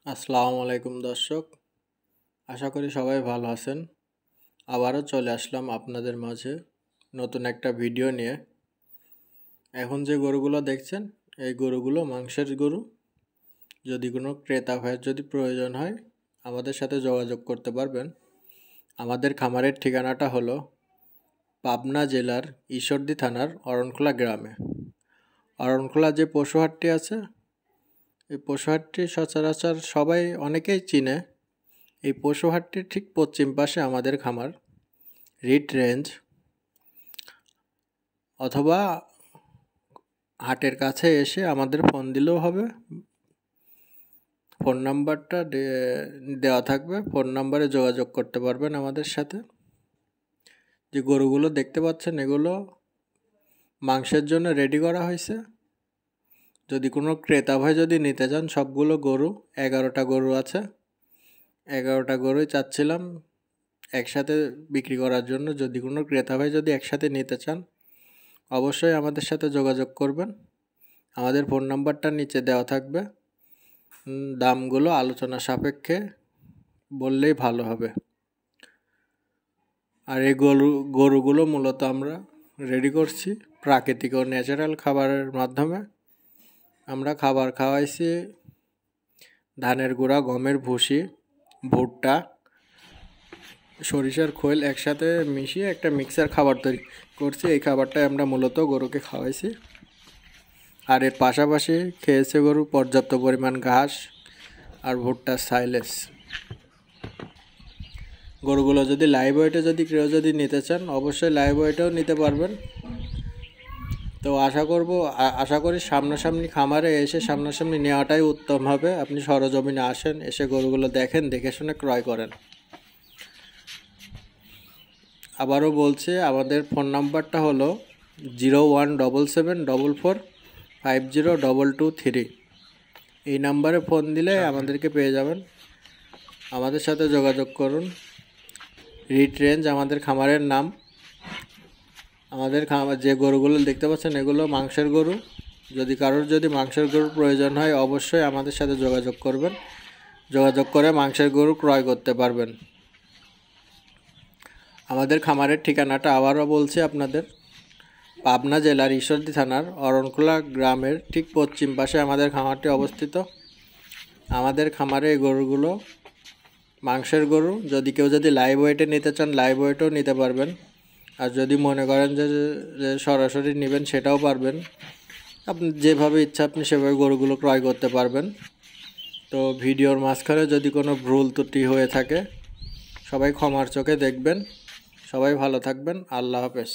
আসসালামু আলাইকুম দর্শক, আশা করি সবাই ভালো আছেন। আবারও চলে আসলাম আপনাদের মাঝে নতুন একটা ভিডিও নিয়ে। এখন যে গরুগুলো দেখছেন, এই গরুগুলো মাংসের গরু। যদি কোনো ক্রেতা ভাইয়ের যদি প্রয়োজন হয়, আমাদের সাথে যোগাযোগ করতে পারবেন। আমাদের খামারের ঠিকানাটা হলো পাবনা জেলার ঈশ্বরদী থানার অরণখোলা গ্রামে। অরণখোলা যে পশু হাটটি আছে, এই পশু হাটটি সচরাচর সবাই অনেকেই চিনে। এই পশু হাটটির ঠিক পশ্চিম পাশে আমাদের খামার রিট রেঞ্জ, অথবা হাটের কাছে এসে আমাদের ফোন দিলেও হবে। ফোন নাম্বারটা দেওয়া থাকবে, ফোন নাম্বারে যোগাযোগ করতে পারবেন আমাদের সাথে। যে গরুগুলো দেখতে পাচ্ছেন, এগুলো মাংসের জন্য রেডি করা হয়েছে। যদি কোনো ক্রেতা ভাই যদি নিতে চান, সবগুলো গরু 11টা গরু আছে। 11টা গরুই চাচ্ছিলাম একসাথে বিক্রি করার জন্য। যদি কোনো ক্রেতা ভাই যদি একসাথে নিতে চান, অবশ্যই আমাদের সাথে যোগাযোগ করবেন। আমাদের ফোন নাম্বারটা নিচে দেওয়া থাকবে। দামগুলো আলোচনা সাপেক্ষে বললেই ভালো হবে। আর এই গরুগুলো মূলত আমরা রেডি করছি প্রাকৃতিক ও ন্যাচারাল খাবারের মাধ্যমে। আমরা খাবার খাওয়াইছি ধানের গুঁড়া, গমের ভুসি, ভুট্টা, সরিষার খোল একসাথে মিশিয়ে একটা মিক্সার খাবার তৈরি করছি। এই খাবারটাই আমরা মূলত গরুকে খাওয়াইছি। আর এর পাশাপাশি খেয়েছে গরু পর্যাপ্ত পরিমাণ ঘাস আর ভুট্টার সাইলেজ। গরুগুলো যদি লাইভ ওয়েটে যদি কেউ যদি নিতে চান, অবশ্যই লাইভ ওয়েটেও নিতে পারবেন। তো আশা করি সামনাসামনি খামারে এসে সামনাসামনি নেওয়াটাই উত্তম হবে। আপনি সরজমিনে আসেন, এসে গরুগুলো দেখেন, দেখে শুনে ক্রয় করেন। আবারও বলছি, আমাদের ফোন নাম্বারটা হলো 01774450223। এই নাম্বারে ফোন দিলে আমাদেরকে পেয়ে যাবেন। আমাদের সাথে যোগাযোগ করুন। রিট রেঞ্জ আমাদের খামারের নাম। আমাদের যে গরুগুলো দেখতে পাচ্ছেন, এগুলো মাংসের গরু। যদি কারোর যদি মাংসের গরুর প্রয়োজন হয়, অবশ্যই আমাদের সাথে যোগাযোগ করবেন। যোগাযোগ করে মাংসের গরু ক্রয় করতে পারবেন। আমাদের খামারের ঠিকানাটা আবারও বলছি আপনাদের, পাবনা জেলার ঈশ্বরদী থানার অরণখোলা গ্রামের ঠিক পশ্চিম পাশে আমাদের খামারটি অবস্থিত। আমাদের খামারে এই গরুগুলো মাংসের গরু। যদি কেউ যদি লাইভ ওয়েটে নিতে চান, লাইভ ওয়েটেও নিতে পারবেন। আর যদি মনে করেন যে সরাসরি নেবেন, সেটাও পারবেন। আপনি যেভাবে ইচ্ছা আপনি সেভাবে গরুগুলো ক্রয় করতে পারবেন। তো ভিডিওর মাঝখানে যদি কোনো ভুল ত্রুটি হয়ে থাকে, সবাই ক্ষমার চোখে দেখবেন। সবাই ভালো থাকবেন। আল্লাহ হাফেজ।